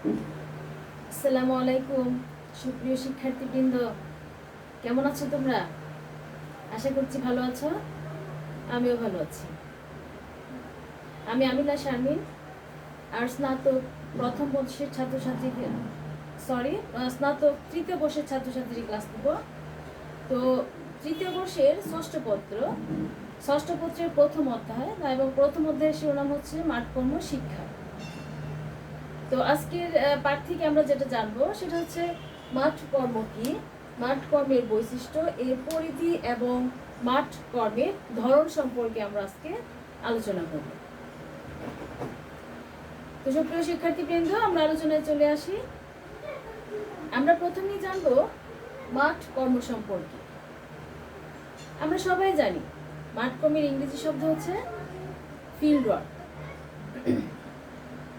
আসসালামু আলাইকুম সুপ্রিয় শিক্ষার্থীবৃন্দ, কেমন আছো তোমরা? আশা করছি ভালো আছো। আমিও ভালো আছি। আমি আমিনা শারমিন আর স্নাতক প্রথম বর্ষের ছাত্রছাত্রীদের স্নাতক তৃতীয় বর্ষের ছাত্রছাত্রী ক্লাস নেব। তো তৃতীয় বর্ষের ষষ্ঠ পত্রের প্রথম অধ্যায় এবং প্রথম অধ্যায়ের শিরোনাম হচ্ছে মাঠকর্ম শিক্ষা। তো আজকের পাঠ থেকে আমরা যেটা জানবো সেটা হচ্ছে মাঠ কর্ম কি, মাঠ কর্মের বৈশিষ্ট্য, এর পরিধি এবং মাঠ কর্মের ধরন সম্পর্কে আমরা আজকে আলোচনা করব। তো সুপ্রিয় শিক্ষার্থীবৃন্দ, আমরা আলোচনায় চলে আসি। আমরা প্রথমেই জানবো মাঠ কর্ম সম্পর্কে। আমরা সবাই জানি মাঠ কর্মের ইংরেজি শব্দ হচ্ছে ফিল্ড ওয়ার্ক।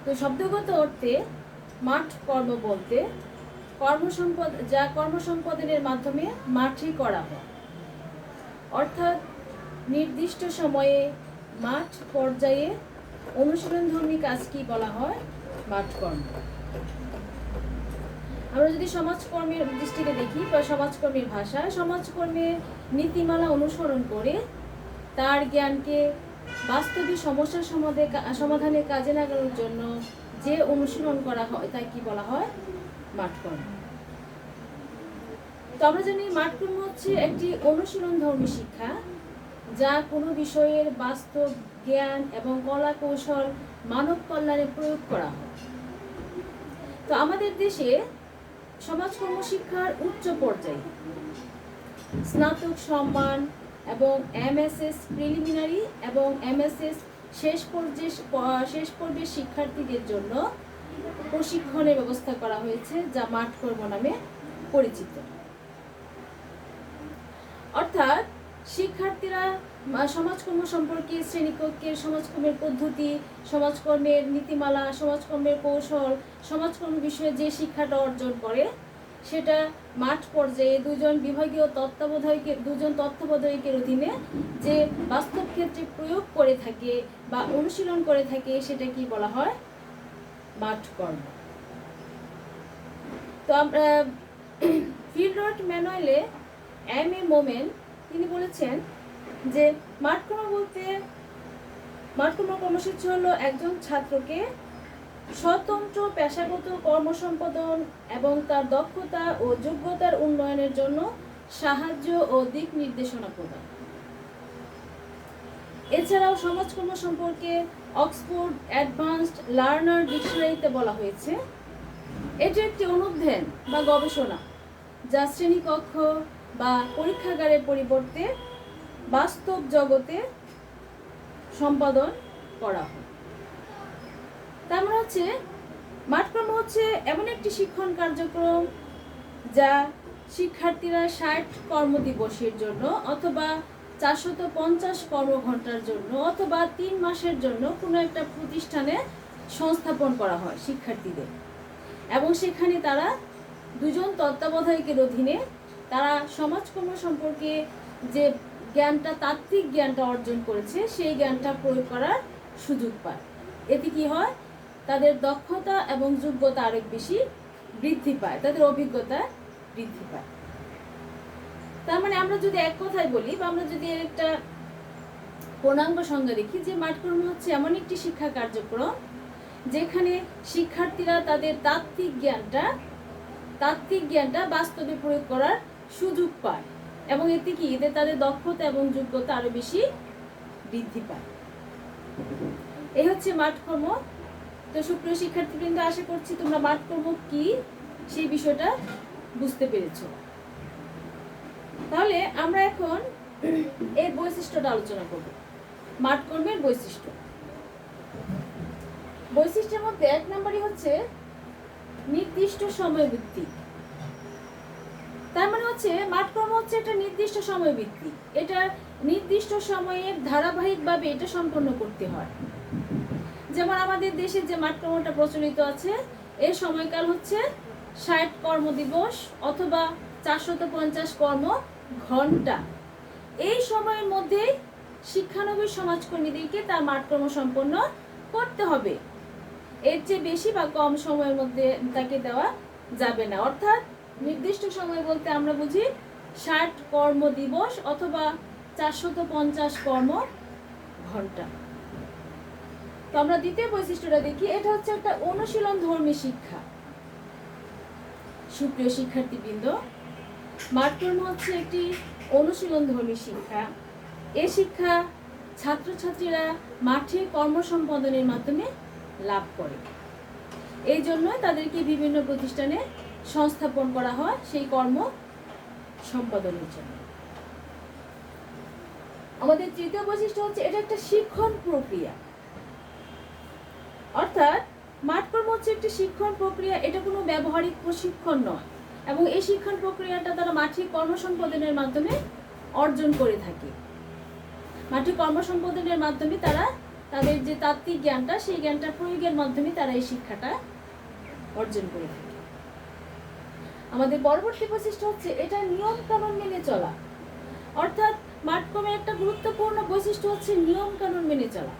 তো শব্দগত অর্থে মাঠ কর্ম বলতে কর্মসম্পাদনের মাধ্যমে মাঠে করা হয়, অর্থাৎ নির্দিষ্ট সময়ে মাঠ পর্যায়ে অনুশীলনধর্মী কাজকে বলা হয় মাঠ কর্ম। আমরা যদি সমাজকর্মের দৃষ্টিতে দেখি বা সমাজকর্মের ভাষায়, সমাজকর্মের নীতিমালা অনুসরণ করে তার জ্ঞানকে বাস্তবিক সমস্যার সমাধানে কাজে লাগানোর জন্য যে অনুশীলন করা হয় তাই কি বলা হয়? মাঠকর্ম। তো আমরা জানি মাঠকর্ম হচ্ছে একটি অনুশীলনধর্মী শিক্ষা, যা কোনো বিষয়ের বাস্তব জ্ঞান এবং কলা কৌশল মানব কল্যাণে প্রয়োগ করা হয়। তো আমাদের দেশে সমাজকর্ম শিক্ষার উচ্চ পর্যায়ে স্নাতক সম্মান এবং এমএসএস প্রিলিমিনারি এবং এমএসএস শেষ পর্বের শিক্ষার্থীদের জন্য প্রশিক্ষণের ব্যবস্থা করা হয়েছে, যা মাঠকর্ম নামে পরিচিত। অর্থাৎ শিক্ষার্থীরা সমাজকর্ম সম্পর্কে শ্রেণীকক্ষের সমাজকর্মের পদ্ধতি, সমাজকর্মের নীতিমালা, সমাজকর্মের কৌশল, সমাজকর্ম বিষয়ে যে শিক্ষাটা অর্জন করে সেটা মাঠ পর্যায়ে দুজন তত্ত্বাবধায়কের অধীনে যে বাস্তব ক্ষেত্রে প্রয়োগ করে থাকে বা অনুশীলন করে থাকে সেটা কি বলা হয়? মাঠকর্ম। তো আমরা ফিল্ড ওয়ার্ক ম্যানুয়ালে এম.এ. মোমেন তিনি বলেছেন যে মাঠকর্ম কর্মসূচি হলো একজন ছাত্রকে স্বতন্ত্র পেশাগত কর্মসম্পাদন এবং তার দক্ষতা ও যোগ্যতার উন্নয়নের জন্য সাহায্য ও দিক নির্দেশনা প্রদান। এছাড়াও সমাজকর্ম সম্পর্কে অক্সফোর্ড অ্যাডভান্সড লার্নার ডিকশনারিতে বলা হয়েছে, এটি একটি অনুধ্যান বা গবেষণা যা শ্রেণীকক্ষ বা পরীক্ষাগারের পরিবর্তে বাস্তব জগতে সম্পাদন করা হয়। তার মানে হচ্ছে মাঠকর্ম হচ্ছে এমন একটি শিক্ষণ কার্যক্রম যা শিক্ষার্থীরা 60 কর্মদিবসের জন্য অথবা 450 কর্মঘণ্টার জন্য অথবা 3 মাসের জন্য কোনো একটা প্রতিষ্ঠানে সংস্থাপন করা হয় শিক্ষার্থীদের, এবং সেখানে তারা দুজন তত্ত্বাবধায়কের অধীনে তারা সমাজকর্ম সম্পর্কে যে জ্ঞানটা, তাত্ত্বিক জ্ঞানটা অর্জন করেছে সেই জ্ঞানটা প্রয়োগ করার সুযোগ পায়। এতে কি হয়? তাদের দক্ষতা এবং যোগ্যতা আরো বেশি বৃদ্ধি পায়, তাদের অভিজ্ঞতা বৃদ্ধি পায়। তার মানে আমরা যদি এক কথায় বলি বা আমরা যদি এর একটা পূর্ণাঙ্গ সংজ্ঞা দেখি, যে মাঠকর্ম হচ্ছে এমন একটি শিক্ষা কার্যক্রম যেখানে শিক্ষার্থীরা তাদের তাত্ত্বিক জ্ঞানটা বাস্তবে প্রয়োগ করার সুযোগ পায়, এবং এতে তাদের দক্ষতা এবং যোগ্যতা আরো বেশি বৃদ্ধি পায়। এই হচ্ছে মাঠকর্ম। তো সুপ্রিয় শিক্ষার্থীবৃন্দ, আশা করছি তোমরা মাঠকর্ম কি সেই বিষয়টা বুঝতে পেরেছ। তাহলে আমরা এখন এর বৈশিষ্ট্যটা আলোচনা করব। মাঠকর্মের বৈশিষ্ট্যের মধ্যে 1 নম্বরই হচ্ছে নির্দিষ্ট সময় ভিত্তিক। তার মানে হচ্ছে মাঠকর্ম হচ্ছে একটা নির্দিষ্ট সময় ভিত্তিক, এটা নির্দিষ্ট সময়ের ধারাবাহিকভাবে এটা সম্পন্ন করতে হয়। যেমন আমাদের দেশে যে মাঠকর্মটা প্রচলিত আছে এর সময়কাল হচ্ছে 60 কর্মদিবস অথবা 450 কর্মঘণ্টা। এই সময়ের মধ্যেই শিক্ষানবিশ সমাজকর্মীদেরকে তার মাঠকর্ম সম্পন্ন করতে হবে। এর চেয়ে বেশি বা কম সময়ের মধ্যে তাকে দেওয়া যাবে না। অর্থাৎ নির্দিষ্ট সময় বলতে আমরা বুঝি 60 কর্মদিবস অথবা 450 কর্ম ঘন্টা। তো আমরা দ্বিতীয় বৈশিষ্ট্যটা দেখি, এটা হচ্ছে একটা অনুশীলন ধর্মী শিক্ষা। সুপ্রিয় শিক্ষার্থীবৃন্দ, মাঠকর্ম হচ্ছে একটি অনুশীলন ধর্মী শিক্ষা। এই শিক্ষা ছাত্রছাত্রীরা মাঠে কর্ম সম্পাদনের মাধ্যমে লাভ করে। এই জন্য তাদেরকে বিভিন্ন প্রতিষ্ঠানে সংস্থাপন করা হয় সেই কর্ম সম্পাদনের জন্য। আমাদের তৃতীয় বৈশিষ্ট্য হচ্ছে এটা একটা শিক্ষণ প্রক্রিয়া। অর্থাৎ মাঠকর্ম হচ্ছে একটি শিক্ষণ প্রক্রিয়া, এটা কোনো ব্যবহারিক প্রশিক্ষণ নয়, এবং এই শিক্ষণ প্রক্রিয়াটা তারা মাঠে কর্মসম্পাদনের মাধ্যমে অর্জন করে থাকে। মাঠে কর্মসম্পাদনের মাধ্যমে তারা তাদের যে তাত্ত্বিক জ্ঞানটা, সেই জ্ঞানটা প্রয়োগের মাধ্যমে তারা এই শিক্ষাটা অর্জন করে থাকে। আমাদের পরবর্তী বৈশিষ্ট্য হচ্ছে এটা নিয়ম কানুন মেনে চলা। অর্থাৎ মাঠকর্মের একটা গুরুত্বপূর্ণ বৈশিষ্ট্য হচ্ছে নিয়ম কানুন মেনে চলা।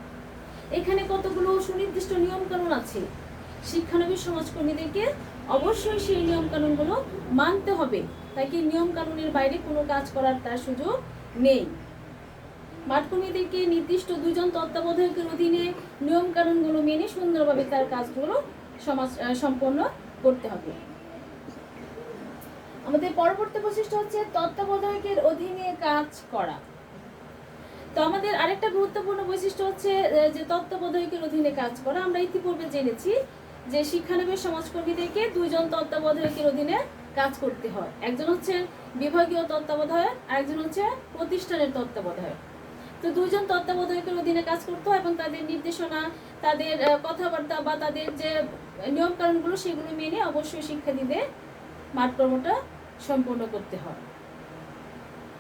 এখানে কতগুলো সুনির্দিষ্ট নিয়ম কানুন আছে, শিক্ষানবিশ সমাজকর্মীদেরকে অবশ্যই সেই নিয়ম কানুনগুলো মানতে হবে। তাকে নিয়ম কানুনের বাইরে কোনো কাজ করার তার সুযোগ নেই। মাঠকর্মীদেরকে নির্দিষ্ট 2 জন তত্ত্বাবধায়কের অধীনে নিয়ম কানুনগুলো মেনে সুন্দরভাবে তার কাজগুলো সম্পন্ন করতে হবে। আমাদের পরবর্তী বৈশিষ্ট্য হচ্ছে তত্ত্বাবধায়কের অধীনে কাজ করা। তো আমাদের আরেকটা গুরুত্বপূর্ণ বৈশিষ্ট্য হচ্ছে যে তত্ত্বাবধায়কের অধীনে কাজ করা। আমরা ইতিপূর্বে জেনেছি যে শিক্ষানবিশ সমাজকর্মীদেরকে 2 জন তত্ত্বাবধায়কের অধীনে কাজ করতে হয়। একজন হচ্ছে বিভাগীয় তত্ত্বাবধায়ক, আরেকজন হচ্ছে প্রতিষ্ঠানের তত্ত্বাবধায়ক। তো 2 জন তত্ত্বাবধায়কের অধীনে কাজ করতে হয় এবং তাদের নির্দেশনা, তাদের কথাবার্তা বা তাদের যে নিয়ম কানুনগুলো সেগুলো মেনে অবশ্যই শিক্ষার্থীদের মাঠকর্মটা সম্পন্ন করতে হয়।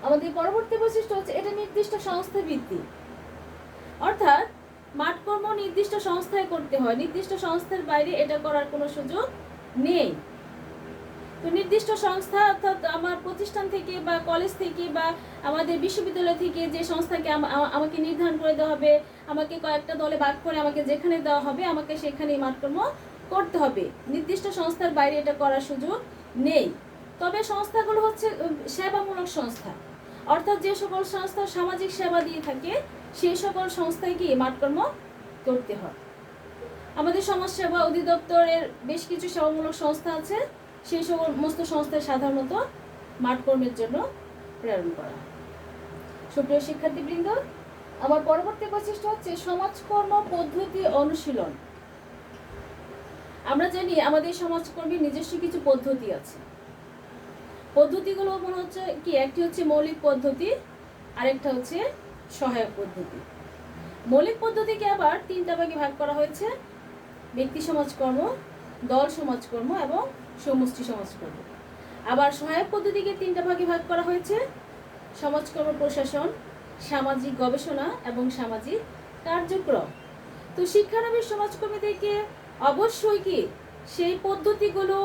আমাদের পরবর্তী বৈশিষ্ট্য হচ্ছে এটা নির্দিষ্ট সংস্থা ভিত্তিক। অর্থাৎ মাঠকর্ম নির্দিষ্ট সংস্থায় করতে হয়, নির্দিষ্ট সংস্থার বাইরে এটা করার কোনো সুযোগ নেই। তো নির্দিষ্ট সংস্থা অর্থাৎ আমার প্রতিষ্ঠান থেকে বা কলেজ থেকে বা আমাদের বিশ্ববিদ্যালয় থেকে যে সংস্থাকে আমাকে নির্ধারণ করে দেওয়া হবে, আমাকে কয়েকটা দলে ভাগ করে আমাকে যেখানে দেওয়া হবে আমাকে সেখানেই মাঠকর্ম করতে হবে। নির্দিষ্ট সংস্থার বাইরে এটা করার সুযোগ নেই। তবে সংস্থাগুলো হচ্ছে সেবামূলক সংস্থা। অর্থাৎ যে সকল সংস্থা সামাজিক সেবা দিয়ে থাকে সেই সকল সংস্থায় কি মাঠকর্ম করতে হয়। আমাদের সমাজসেবা অধিদপ্তরের বেশ কিছু সেবামূলক সংস্থা আছে, সেই সমস্ত সংস্থায় সাধারণত মাঠকর্মের জন্য প্রেরণ করা। সুপ্রিয় শিক্ষার্থীবৃন্দ, আমার পরবর্তী বৈশিষ্ট্য হচ্ছে সমাজকর্ম পদ্ধতি অনুশীলন। আমরা জানি আমাদের সমাজকর্মীর নিজস্ব কিছু পদ্ধতি আছে। পদ্ধতিগুলো মনে হচ্ছে কি, একটি হচ্ছে মৌলিক পদ্ধতি, আরেকটা হচ্ছে সহায়ক পদ্ধতি। মৌলিক পদ্ধতিকে আবার 3টা ভাগে ভাগ করা হয়েছে: ব্যক্তি সমাজকর্ম, দল সমাজকর্ম এবং সমষ্টি সমাজকর্ম। আবার সহায়ক পদ্ধতিকে 3টা ভাগে ভাগ করা হয়েছে: সমাজকর্ম প্রশাসন, সামাজিক গবেষণা এবং সামাজিক কার্যক্রম। তো শিক্ষানবিশ সমাজকর্মীদেরকে অবশ্যই কি সেই পদ্ধতিগুলো,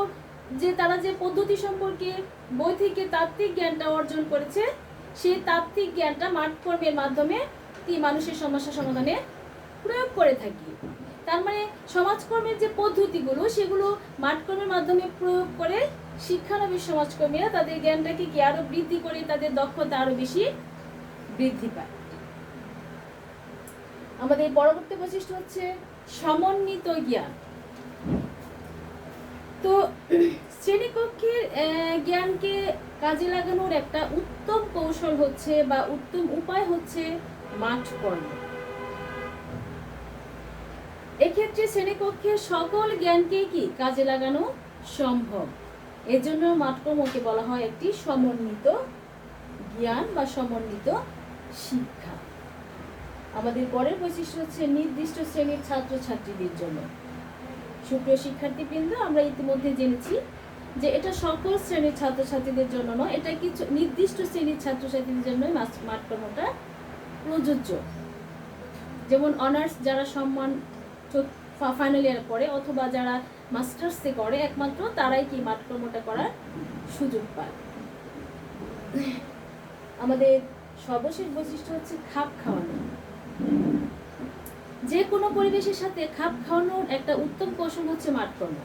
যে তারা যে পদ্ধতি সম্পর্কে বই থেকে তাত্ত্বিক জ্ঞানটা অর্জন করেছে, সেই তাত্ত্বিক জ্ঞানটা মাঠকর্মের মাধ্যমে কি মানুষের সমস্যা সমাধানে প্রয়োগ করে থাকি। তার মানে সমাজকর্মের যে পদ্ধতিগুলো সেগুলো মাঠকর্মের মাধ্যমে প্রয়োগ করে শিক্ষানবিশ সমাজকর্মীরা তাদের জ্ঞানটাকে কি আরো বৃদ্ধি করে, তাদের দক্ষতা আরো বেশি বৃদ্ধি পায়। আমাদের পরবর্তী বৈশিষ্ট্য হচ্ছে সমন্বিত জ্ঞান। তো শ্রেণীকক্ষের জ্ঞানকে কাজে লাগানোর একটা উত্তম কৌশল হচ্ছে বা উত্তম উপায় হচ্ছে মাঠকর্ম। এক্ষেত্রে শ্রেণীকক্ষের সকল জ্ঞানকে কি কাজে লাগানো সম্ভব। এজন্য মাঠকর্মকে বলা হয় একটি সমন্বিত জ্ঞান বা সমন্বিত শিক্ষা। আমাদের পরের বৈশিষ্ট্য হচ্ছে নির্দিষ্ট শ্রেণীর ছাত্রছাত্রীদের জন্য। সুপ্রিয় শিক্ষার্থীবৃন্দ, আমরা ইতিমধ্যে জেনেছি যে এটা সকল শ্রেণীর ছাত্রছাত্রীদের জন্য নয়, এটা কিছু নির্দিষ্ট শ্রেণীর ছাত্রছাত্রীদের জন্যই মাঠকর্মটা প্রযোজ্য। যেমন অনার্স যারা সম্মান ফাইনাল ইয়ার পড়ে অথবা যারা মাস্টার্সে করে, একমাত্র তারাই কি মাঠকর্মটা করার সুযোগ পায়। আমাদের সর্বশেষ বৈশিষ্ট্য হচ্ছে খাপ খাওয়ানো। যে কোনো পরিবেশের সাথে খাপ খাওয়ানোর একটা উত্তম কৌশল হচ্ছে মাঠকর্ম।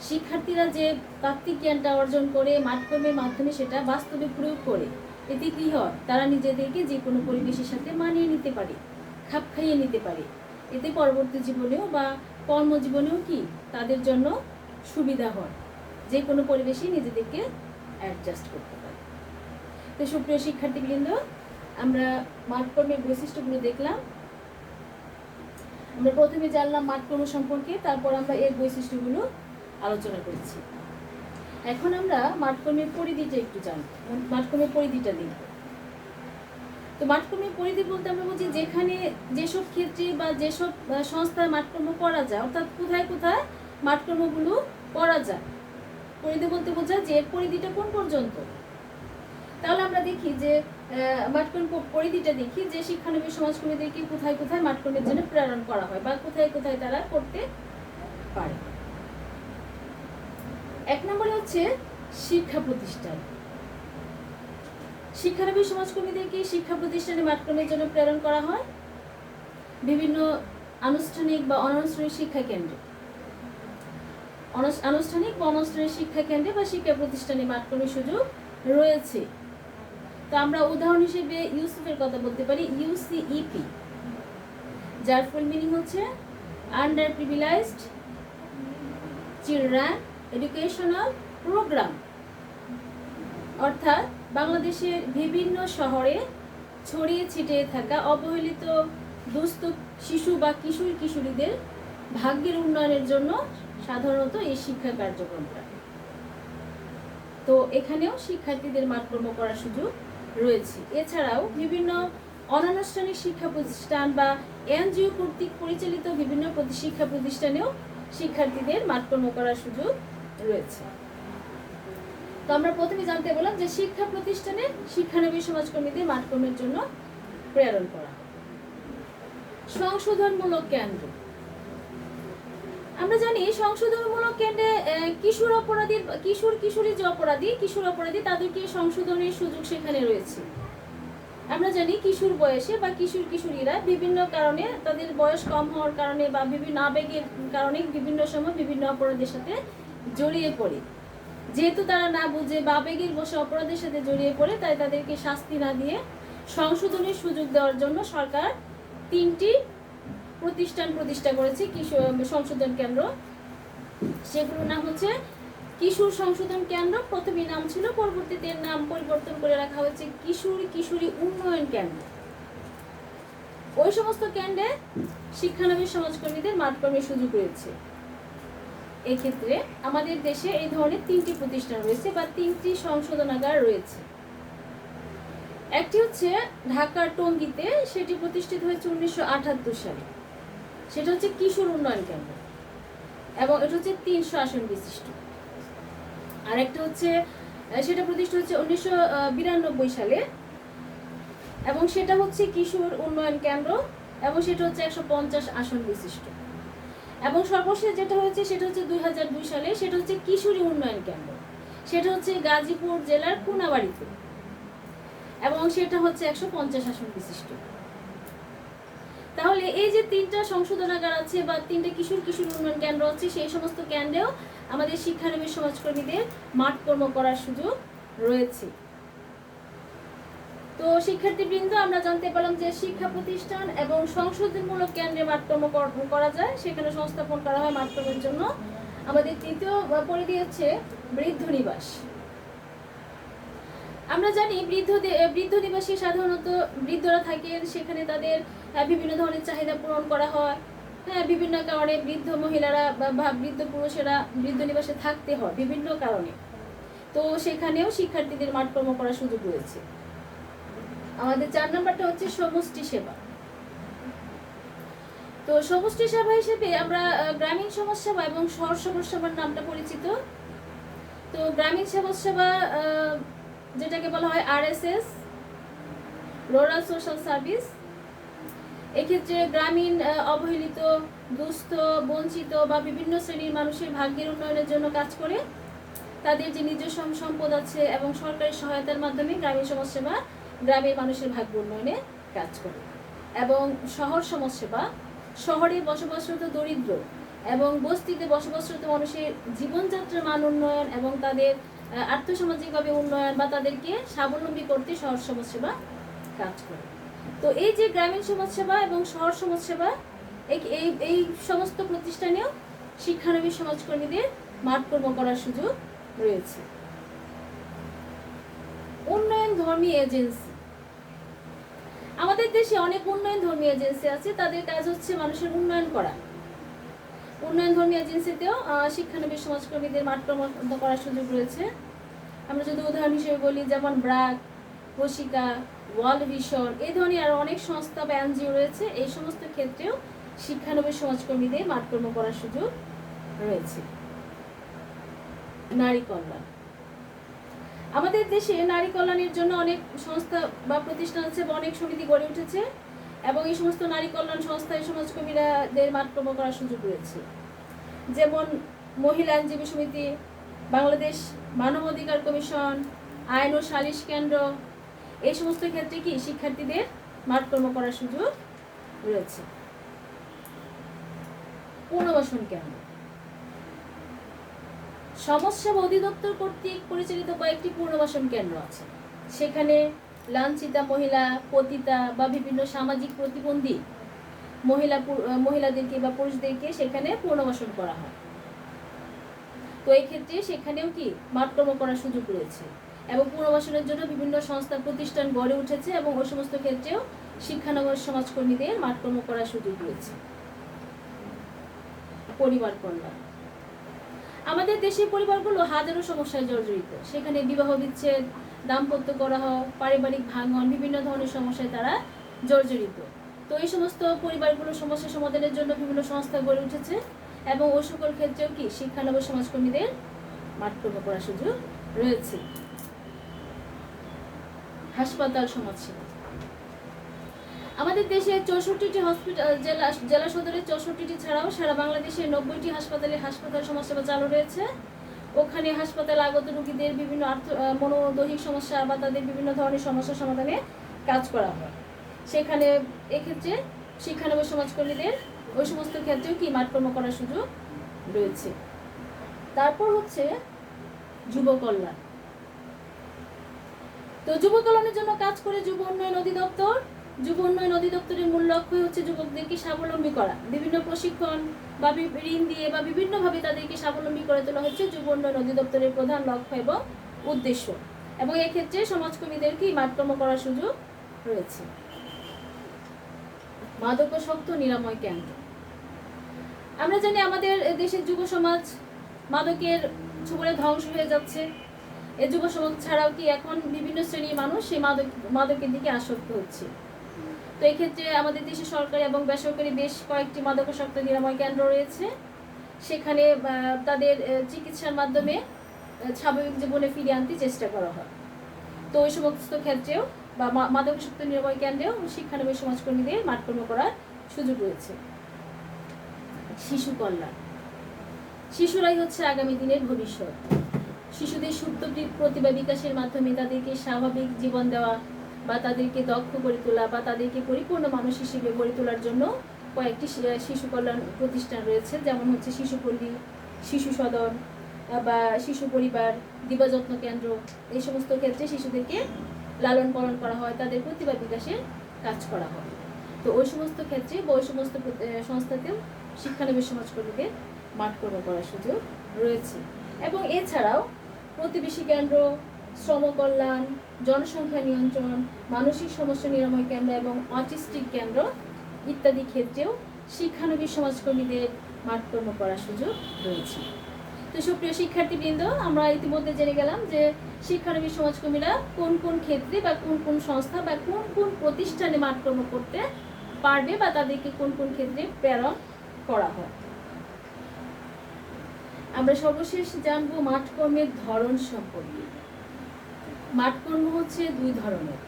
শিক্ষার্থীরা যে তাত্ত্বিক জ্ঞানটা অর্জন করে মাঠকর্মের মাধ্যমে সেটা বাস্তবে প্রয়োগ করে, এতে কি হয়, তারা নিজেদেরকে যে কোনো পরিবেশের সাথে মানিয়ে নিতে পারে, খাপ খাইয়ে নিতে পারে। এতে পরবর্তী জীবনেও বা কর্মজীবনেও কি তাদের জন্য সুবিধা হয়, যে কোনো পরিবেশে নিজেদেরকে অ্যাডজাস্ট করতে পারে। তো সুপ্রিয় শিক্ষার্থীবৃন্দ, আমরা মাঠকর্মের বৈশিষ্ট্যগুলো দেখলাম। আমরা প্রথমে জানলাম মাঠকর্ম সম্পর্কে, তারপর আমরা এর বৈশিষ্ট্যগুলো আলোচনা করেছি। এখন আমরা মাঠকর্মের পরিধিটা একটু জানব, মাঠকর্মের পরিধিটা দেখব। তো মাঠকর্মের পরিধি বলতে আমরা বুঝি যেখানে যেসব ক্ষেত্রে বা যেসব সংস্থায় মাঠকর্ম করা যায়, অর্থাৎ কোথায় কোথায় মাঠকর্মগুলো করা যায়। পরিধি বলতে বোঝায় যে এর পরিধিটা কোন পর্যন্ত। তাহলে আমরা দেখি যে মাঠকর্ম পরিধিটা দেখি যে শিক্ষানবিশ সমাজকর্মীদেরকে কোথায় কোথায় মাঠকর্মের জন্য প্রেরণ করা হয় বা কোথায় কোথায় তারা করতে পারে। এক নম্বরে হচ্ছে শিক্ষা প্রতিষ্ঠান। শিক্ষানবিশ সমাজকর্মীদেরকে শিক্ষা প্রতিষ্ঠানে মাঠকর্মের জন্য প্রেরণ করা হয় বিভিন্ন আনুষ্ঠানিক বা অনানুষ্ঠানিক শিক্ষা কেন্দ্রে। আনুষ্ঠানিক বা অনানুষ্ঠানিক শিক্ষা কেন্দ্রে বা শিক্ষা প্রতিষ্ঠানে মাঠকর্মের সুযোগ রয়েছে। তো আমরা উদাহরণ হিসেবে ইউসিপের কথা বলতে পারি, ইউসিইপি, যার ফুল মিনিং হচ্ছে under privileged children educational programme. অর্থাৎ বাংলাদেশের বিভিন্ন শহরে ছড়িয়ে ছিটিয়ে থাকা অবহেলিত দুস্থ শিশু বা কিশোর কিশোরীদের ভাগ্যের উন্নয়নের জন্য সাধারণত এই শিক্ষা কার্যক্রমটা। তো এখানেও শিক্ষার্থীদের মাঠকর্ম করার সুযোগ রয়েছে। এছাড়াও বিভিন্ন অনানুষ্ঠানিক শিক্ষা প্রতিষ্ঠান বা এনজিও কর্তৃক পরিচালিত বিভিন্ন শিক্ষা প্রতিষ্ঠানেও শিক্ষার্থীদের মাঠকর্ম করার সুযোগ রয়েছে। তো আমরা প্রথমে জানতে বললাম যে শিক্ষা প্রতিষ্ঠানে শিক্ষানবিশ সমাজকর্মীদের মাঠকর্মের জন্য প্রেরণ করা। সংশোধনমূলক কেন্দ্র। আমরা জানি সংশোধনমূলক কেন্দ্রে কিশোর কিশোরী যে কিশোর অপরাধী তাদেরকে সংশোধনের সুযোগ সেখানে রয়েছে। আমরা জানি কিশোর বয়সে বা কিশোরীরা বিভিন্ন কারণে, তাদের বয়স কম হওয়ার কারণে বা বিভিন্ন আবেগের কারণে বিভিন্ন সময় বিভিন্ন অপরাধের সাথে জড়িয়ে পড়ে। যেহেতু তারা না বুঝে বা আবেগের বশে অপরাধের সাথে জড়িয়ে পড়ে, তাই তাদেরকে শাস্তি না দিয়ে সংশোধনের সুযোগ দেওয়ার জন্য সরকার 3টি প্রতিষ্ঠান প্রতিষ্ঠা করেছে সংশোধন কেন্দ্র। সেগুলোর নাম হচ্ছে কিশোর সংশোধন কেন্দ্র। প্রথমে নাম ছিল, পরবর্তীতে নাম পরিবর্তন করে রাখা হয়েছে কিশোরী উন্নয়ন কেন্দ্র। ওই সমস্ত কেন্দ্রে শিক্ষানবিশ সমাজকর্মীদের মাঠকর্মের সুযোগ রয়েছে। এক্ষেত্রে আমাদের দেশে এই ধরনের 3টি প্রতিষ্ঠান রয়েছে বা 3টি সংশোধনাগার রয়েছে। একটি হচ্ছে ঢাকার টঙ্গীতে, সেটি প্রতিষ্ঠিত হয়েছে 1978 সালে। সেটা হচ্ছে কিশোর উন্নয়ন কেন্দ্র এবং এটা হচ্ছে 300 আসন বিশিষ্ট। আর একটা হচ্ছে সেটা প্রতিষ্ঠিত হচ্ছে 1992 সালে এবং সেটা হচ্ছে কিশোর উন্নয়ন কেন্দ্র এবং সেটা হচ্ছে 150 আসন বিশিষ্ট। এবং সর্বশেষ যেটা হয়েছে সেটা হচ্ছে 2002 সালে, সেটা হচ্ছে কিশোরী উন্নয়ন কেন্দ্র। সেটা হচ্ছে গাজীপুর জেলার কোনাবাড়িতে এবং সেটা হচ্ছে 150 আসন বিশিষ্ট। তাহলে এই যে 3টা সংশোধনাগার আছে বা 3টা কিশোর উন্নয়ন কেন্দ্র আছে, সেই সমস্ত কেন্দ্রেও আমাদের শিক্ষানবিশ সমাজকর্মীদের মাঠকর্ম করার সুযোগ রয়েছে। তো শিক্ষার্থীবৃন্দ, আমরা জানতে পারলাম যে শিক্ষা প্রতিষ্ঠান এবং সংশোধনমূলক কেন্দ্রে মাঠকর্ম করা যায়, সেখানে সংস্থাপন করা হয় মাঠকর্মের জন্য। আমাদের 3য় পরিধি হচ্ছে বৃদ্ধ নিবাস। আমরা জানি বৃদ্ধ নিবাসে সাধারণত বৃদ্ধরা থাকেন, সেখানে তাদের বিভিন্ন ধরনের চাহিদা পূরণ করা হয়। বিভিন্ন কারণে বৃদ্ধ মহিলারা বা বৃদ্ধ পুরুষেরা বৃদ্ধ নিবাসে থাকতে হয় বিভিন্ন কারণে। তো সেখানেও শিক্ষার্থীদের মাঠকর্ম করার সুযোগ রয়েছে। আমাদের 4 নম্বরটা হচ্ছে সমষ্টি সেবা। তো সমষ্টি সেবা হিসেবে আমরা গ্রামীণ সমাজ সেবা এবং শহর সমাজ সেবার নামটা পরিচিত। তো গ্রামীণ সমাজ সেবা যেটাকে বলা হয় RSS, রুরাল সোশ্যাল সার্ভিস, এক্ষেত্রে গ্রামীণ অবহেলিত, দুস্থ, বঞ্চিত বা বিভিন্ন শ্রেণীর মানুষের ভাগ্যের উন্নয়নের জন্য কাজ করে। তাদের যে নিজস্ব সম্পদ আছে এবং সরকারি সহায়তার মাধ্যমে গ্রামীণ সমাজসেবা গ্রামের মানুষের ভাগ্য উন্নয়নে কাজ করে। এবং শহর সমাজসেবা শহরে বসবাসরত দরিদ্র এবং বস্তিতে বসবাসরত মানুষের জীবনযাত্রার মান উন্নয়ন এবং তাদের আর্থসামাজিকভাবে উন্নয়ন বা তাদেরকে স্বাবলম্বী করতে শহর সমাজসেবা কাজ করে। তো এই যে গ্রামীণ সমাজসেবা এবং শহর সমাজসেবা এই এই সমস্ত প্রতিষ্ঠানেও শিক্ষানবী সমাজকর্মীদের মাঠকর্ম করার সুযোগ রয়েছে। উন্নয়ন ধর্মী এজেন্সি, আমাদের দেশে অনেক উন্নয়ন ধর্মী এজেন্সি আছে, তাদের কাজ হচ্ছে মানুষের উন্নয়ন করা। উন্নয়ন ধর্মী এজেন্সিতেও শিক্ষানবী সমাজকর্মীদের মাঠকর্ম করার সুযোগ রয়েছে। আমরা যদি উদাহরণ হিসেবে বলি, যেমন ব্র্যাক, প্রশিকা, ওয়ার্ল্ড ভিশন, এই ধরনের আরো অনেক সংস্থা বা এনজিও রয়েছে। এই সমস্ত ক্ষেত্রেও শিক্ষানবী সমাজকর্মীদের মাঠকর্ম করার সুযোগ রয়েছে। নারী কল্যাণ, আমাদের দেশে নারী কল্যাণের জন্য অনেক সংস্থা বা প্রতিষ্ঠান আছে বা অনেক সমিতি গড়ে উঠেছে এবং এই সমস্ত নারী কল্যাণ সংস্থায় সমাজকর্মীদের মাঠকর্ম করার সুযোগ রয়েছে। যেমন মহিলা আইনজীবী সমিতি, বাংলাদেশ মানবাধিকার কমিশন, আইন ও সালিশ কেন্দ্র, এই সমস্ত ক্ষেত্রে কি শিক্ষার্থীদের মাঠকর্ম করার সুযোগ রয়েছে। পুনর্বাসন কেন্দ্র, সমাজসেবা অধিদপ্তর কর্তৃক পরিচালিত কয়েকটি পুনর্বাসন কেন্দ্র আছে। সেখানে লাঞ্ছিতা মহিলা, পতিতা বা বিভিন্ন সামাজিক প্রতিবন্ধী মহিলাদেরকে বা পুরুষদেরকে সেখানে পুনর্বাসন করা হয়। তো এই ক্ষেত্রে সেখানেও কি মাঠকর্ম করার সুযোগ রয়েছে এবং পুনর্বাসনের জন্য বিভিন্ন সংস্থা প্রতিষ্ঠান গড়ে উঠেছে এবং ওই সমস্ত ক্ষেত্রেও শিক্ষানবী সমাজকর্মীদের মাঠকর্ম করার সুযোগ রয়েছে। পরিবার কল্যাণ, আমাদের দেশের পরিবারগুলো হাজারো সমস্যায় জর্জরিত। সেখানে বিবাহ বিচ্ছেদ, দাম্পত্য কলহ, পারিবারিক ভাঙন, বিভিন্ন ধরনের সমস্যায় তারা জর্জরিত। তো এই সমস্ত পরিবারগুলোর সমস্যা সমাধানের জন্য বিভিন্ন সংস্থা গড়ে উঠেছে এবং ওই সকল ক্ষেত্রেও কি শিক্ষানবী সমাজকর্মীদের মাঠকর্ম করার সুযোগ রয়েছে। হাসপাতাল সমাজসেবা, আমাদের দেশে 64টি হসপিটাল জেলা সদরে 64টি ছাড়াও সারা বাংলাদেশে 90টি হাসপাতাল সমাজসেবা চালু রয়েছে। ওখানে হাসপাতালে আগত রোগীদের বিভিন্ন মনোদৈহিক সমস্যা বা তাদের বিভিন্ন ধরনের সমস্যা সমাধানে কাজ করা হয়। সেখানে এক্ষেত্রে শিক্ষানবী সমাজকর্মীদের ওই সমস্ত ক্ষেত্রেও কি মাঠকর্ম করার সুযোগ রয়েছে। তারপর হচ্ছে যুব কল্যাণ। তো যুব কল্যাণের জন্য কাজ করে যুব উন্নয়ন অধিদপ্তর। যুব উন্নয়ন অধিদপ্তরের মূল লক্ষ্য হচ্ছে যুবকদেরকে স্বাবলম্বী করা। বিভিন্ন প্রশিক্ষণ বা ঋণ দিয়ে বা বিভিন্নভাবে তাদেরকে স্বাবলম্বী করে তোলা হচ্ছে যুব উন্নয়ন অধিদপ্তরের প্রধান লক্ষ্য এবং উদ্দেশ্য। এবং এক্ষেত্রে সমাজকর্মীদেরকে মাঠকর্ম করার সুযোগ রয়েছে। মাদকাসক্ত নিরাময় কেন্দ্র, আমরা জানি আমাদের দেশের যুব সমাজ মাদকের ছোবলে ধ্বংস হয়ে যাচ্ছে। এই যুব সমাজ ছাড়াও কি এখন বিভিন্ন শ্রেণীর মানুষ সেই মাদকের দিকে আসক্ত হচ্ছে। তো এই ক্ষেত্রে আমাদের দেশে সরকারি এবং বেসরকারি বেশ কয়েকটি মাদকাসক্ত নিরাময় কেন্দ্র রয়েছে। সেখানে তাদের চিকিৎসার মাধ্যমে স্বাভাবিক জীবনে ফিরিয়ে আনতে চেষ্টা করা হয়। তো ওই সমস্ত ক্ষেত্রেও বা মাদকাসক্ত নিরাময় কেন্দ্রেও শিক্ষানবী সমাজকর্মীদের মাঠকর্ম করার সুযোগ রয়েছে। শিশু কল্যাণ, শিশুরাই হচ্ছে আগামী দিনের ভবিষ্যৎ। শিশুদের সুপ্ত প্রতিভা বিকাশের মাধ্যমে তাদেরকে স্বাভাবিক জীবন দেওয়া বা তাদেরকে দক্ষ করে তোলা বা তাদেরকে পরিপূর্ণ মানুষ হিসেবে গড়ে তোলার জন্য কয়েকটি শিশু কল্যাণ প্রতিষ্ঠান রয়েছে। যেমন হচ্ছে শিশুপল্লী, শিশু সদন বা শিশু পরিবার, দিবাযত্ন কেন্দ্র। এই সমস্ত ক্ষেত্রে শিশুদেরকে লালন পালন করা হয়, তাদের প্রতিভা বিকাশের কাজ করা হয়। তো ওই সমস্ত ক্ষেত্রে বা ওই সমস্ত সংস্থাতেও শিক্ষানবী সমাজকর্মীদের মাঠকর্ম করার সুযোগ রয়েছে। এবং এছাড়াও প্রতিবেশী কেন্দ্র, শ্রম কল্যাণ, জনসংখ্যা নিয়ন্ত্রণ, মানসিক সমস্যা নিরাময় কেন্দ্র এবং অটিস্টিক কেন্দ্র ইত্যাদি ক্ষেত্রেও শিক্ষানবী সমাজকর্মীদের মাঠকর্ম করার সুযোগ রয়েছে। তো সুপ্রিয় শিক্ষার্থীবৃন্দ, আমরা ইতিমধ্যে জেনে গেলাম যে শিক্ষানবী সমাজকর্মীরা কোন কোন ক্ষেত্রে বা কোন কোন সংস্থা বা কোন কোন প্রতিষ্ঠানে মাঠকর্ম করতে পারবে বা তাদেরকে কোন কোন ক্ষেত্রে প্রেরণ করা হয়। আমরা সর্বশেষ জানবো মাঠকর্মের ধরন সম্পর্কে। মাঠকর্ম হচ্ছে দুই ধরনের,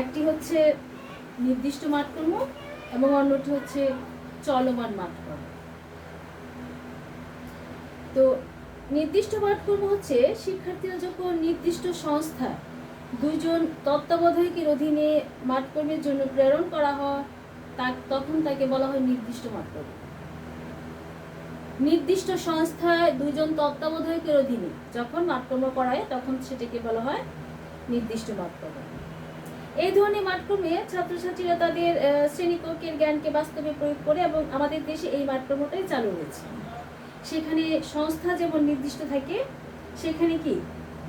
একটি হচ্ছে নির্দিষ্ট মাঠকর্ম এবং অন্যটি হচ্ছে চলমান মাঠকর্ম। তো নির্দিষ্ট মাঠকর্ম হচ্ছে শিক্ষার্থীরা যখন নির্দিষ্ট সংস্থা দুইজন তত্ত্বাবধায়কের অধীনে মাঠকর্মের জন্য প্রেরণ করা হয় তখন তাকে বলা হয় নির্দিষ্ট মাঠকর্ম। নির্দিষ্ট সংস্থায় 2 জন তত্ত্বাবধায়কের অধীনে যখন মাঠকর্ম করায় তখন সেটাকে বলা হয় নির্দিষ্ট মাঠকর্ম। এই ধরনের মাঠকর্মে ছাত্রছাত্রীরা তাদের শ্রেণীকক্ষের জ্ঞানকে বাস্তবে প্রয়োগ করে, এবং আমাদের দেশে এই মাঠকর্মটাই চালু রয়েছে। সেখানে সংস্থা যেমন নির্দিষ্ট থাকে, সেখানে কি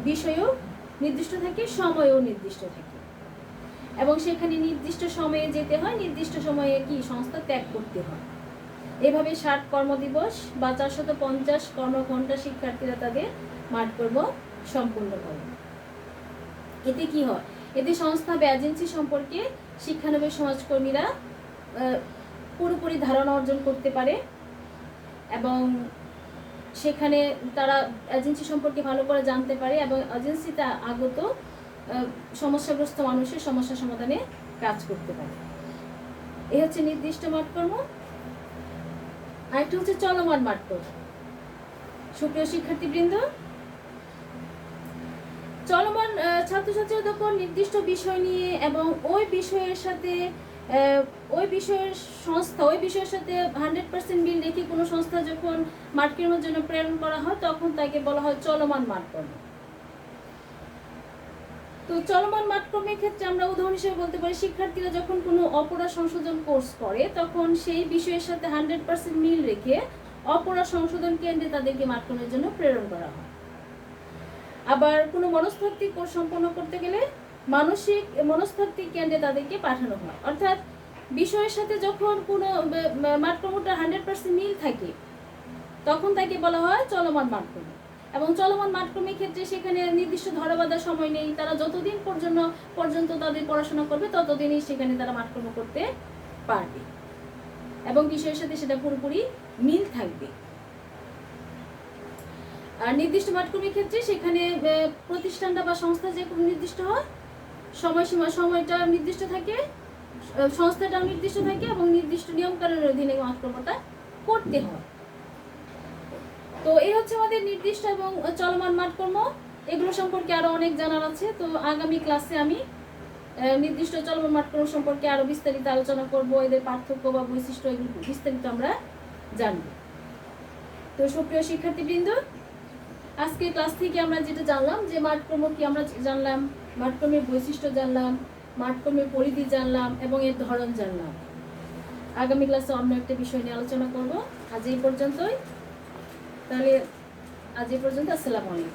বিষয়ও নির্দিষ্ট থাকে, সময়ও নির্দিষ্ট থাকে, এবং সেখানে নির্দিষ্ট সময়ে যেতে হয়, নির্দিষ্ট সময়ে কি সংস্থা ত্যাগ করতে হয়। এভাবে 60 কর্মদিবস বা 450 কর্মঘণ্টা শিক্ষার্থীরা তাদের মাঠকর্ম সম্পূর্ণ করে। এতে কি হয়? এতে সংস্থা বা এজেন্সি সম্পর্কে শিক্ষানবিশ সমাজকর্মীরা পুরোপুরি ধারণা অর্জন করতে পারে, এবং সেখানে তারা এজেন্সি সম্পর্কে ভালো করে জানতে পারে, এবং এজেন্সিতে আগত সমস্যাগ্রস্ত মানুষের সমস্যা সমাধানে কাজ করতে পারে। এই হচ্ছে নির্দিষ্ট মাঠকর্ম। আরেকটা হচ্ছে চলমান মাঠকর্ম। সুপ্রিয় শিক্ষার্থীবৃন্দ, চলমান ছাত্রছাত্রীরা যখন নির্দিষ্ট বিষয় নিয়ে এবং ওই বিষয়ের সাথে ওই বিষয়ের সাথে 100% মিল রেখে কোনো সংস্থা যখন মাঠকর্মের জন্য প্রেরণ করা হয় তখন তাকে বলা হয় চলমান মাঠকর্ম। তো চলমান মাঠকর্মের ক্ষেত্রে আমরা উদাহরণ হিসেবে বলতে পারি, শিক্ষার্থীরা যখন কোনো অপরাধ সংশোধন কোর্স করে তখন সেই বিষয়ের সাথে 100% মিল রেখে অপরাধ সংশোধন কেন্দ্রে তাদেরকে মাঠকর্মের জন্য প্রেরণ করা হয়। আবার কোনো মনস্তাত্ত্বিক কোর্স সম্পন্ন করতে গেলে মনস্তাত্ত্বিক কেন্দ্রে তাদেরকে পাঠানো হয়। অর্থাৎ বিষয়ের সাথে যখন কোনো মাঠকর্মটা 100% মিল থাকে তখন তাকে বলা হয় চলমান মাঠকর্ম। এবং চলমান মাঠকর্মের ক্ষেত্রে সেখানে নির্দিষ্ট ধরাবাঁধা সময় নেই, তারা যতদিন পর্যন্ত তাদের পড়াশোনা করবে ততদিনই সেখানে তারা মাঠকর্ম করতে পারবে, এবং বিষয়ের সাথে সেটা পুরোপুরি মিল থাকবে। আর নির্দিষ্ট মাঠকর্মের ক্ষেত্রে সেখানে প্রতিষ্ঠানটা বা সংস্থা যে কোনো নির্দিষ্ট হয়, সময়টা নির্দিষ্ট থাকে, সংস্থাটাও নির্দিষ্ট থাকে, এবং নির্দিষ্ট নিয়মকানুনের অধীনে মাঠকর্মটা করতে হয়। তো এই হচ্ছে আমাদের নির্দিষ্ট এবং চলমান মাঠকর্ম। এগুলো সম্পর্কে আরো অনেক জানার আছে। তো আগামী ক্লাসে আমি নির্দিষ্ট চলমান মাঠকর্ম সম্পর্কে আরো বিস্তারিত আলোচনা করব, এদের পার্থক্য বা বৈশিষ্ট্য এগুলো বিস্তারিত আমরা জানব। তো সুপ্রিয় শিক্ষার্থীবৃন্দ, আজকের ক্লাস থেকে আমরা যেটা জানলাম যে মাঠকর্ম কি আমরা জানলাম, মাঠকর্মের বৈশিষ্ট্য জানলাম, মাঠকর্মের পরিধি জানলাম, এবং এর ধরন জানলাম। আগামী ক্লাসে অন্য একটা বিষয় নিয়ে আলোচনা করব। আজ এই পর্যন্তই। তাহলে আজ এই পর্যন্ত। আসসালামু আলাইকুম।